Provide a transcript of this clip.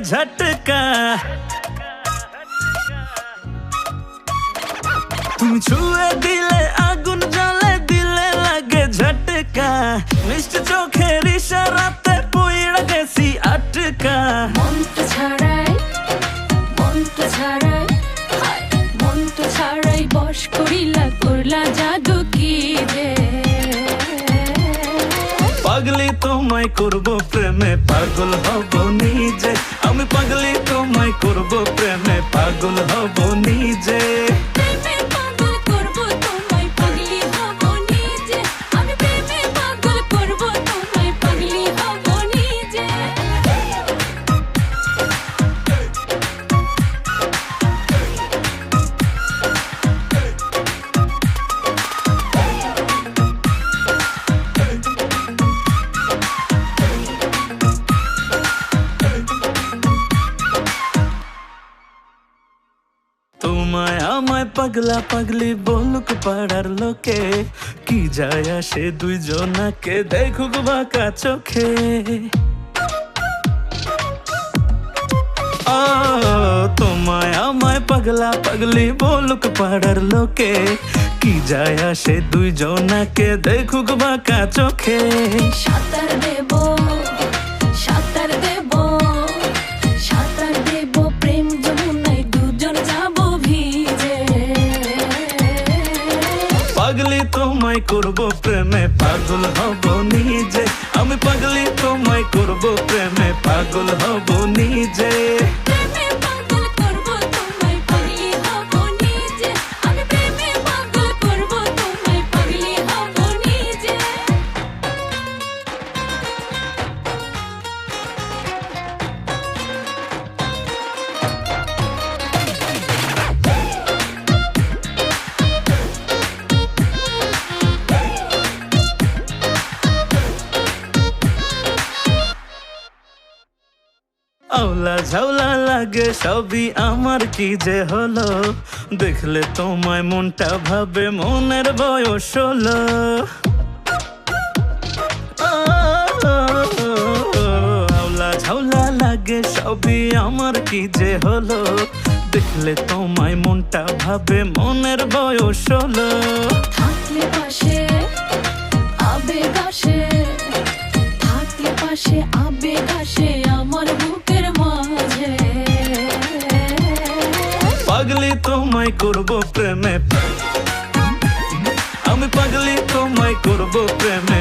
झटका। तुम छुए दिले आगुन जले दिले लगे झटका। मिष्ट चोखेर इशाराते पइड़ा गेছি আটকা। মনটা ছাড়াই বশ করিলা করলা জাদু কি যে। পাগলি তোমায় করব প্রেমে পাগল হব নিজে। আমি পাগলি তোমায় করব প্রেমে পাগল হব নিজে। প্রেমে পাগল করব তোমায় পাগলি হব নিজে। আমি প্রেমে পাগল করব তোমায় পাগলি হব নিজে। তোমায় আমায় পাগলা পাগলি বলুক পাড়ার লোকে। কি যায় আসে দুইজনাকে দেখুক বাঁকা চোখে। ও তোমায় আমায় পাগলা পাগলি বলুক পাড়ার লোকে। কি যায় আসে দুইজনাকে দেখুক বাঁকা চোখে। সাঁতার দেব প্রেম যমুনায় দুজন যাব ভিজে। পাগলি তোমায় করব প্রেমে পাগল হব নিজে। আমি পাগলি তোমায় করব প্রেমে পাগল হব নিজে। প্রেমে পাগল করব তোমায় পাগলি হব নিজে। আমি প্রেমে পাগল করব তোমায় পাগলি হব নিজে। আওলা ঝাউলা লাগে সবই আমার কি যে হলো। দেখলে তোমায় মনটা ভাবে মনের বয়স হলো। আওলা ঝাউলা লাগে সবই আমার কি যে হলো। দেখলে তোমায় মনটা ভাবে মনের বয়স হলো। থাকলে পাশে আবেগ আসে, থাকলে পাশে আবেগ আসে আমার বুকের মাঝে। পাগলি তোমায় করব প্রেমে, আমি পাগলি তোমায় করব প্রেমে।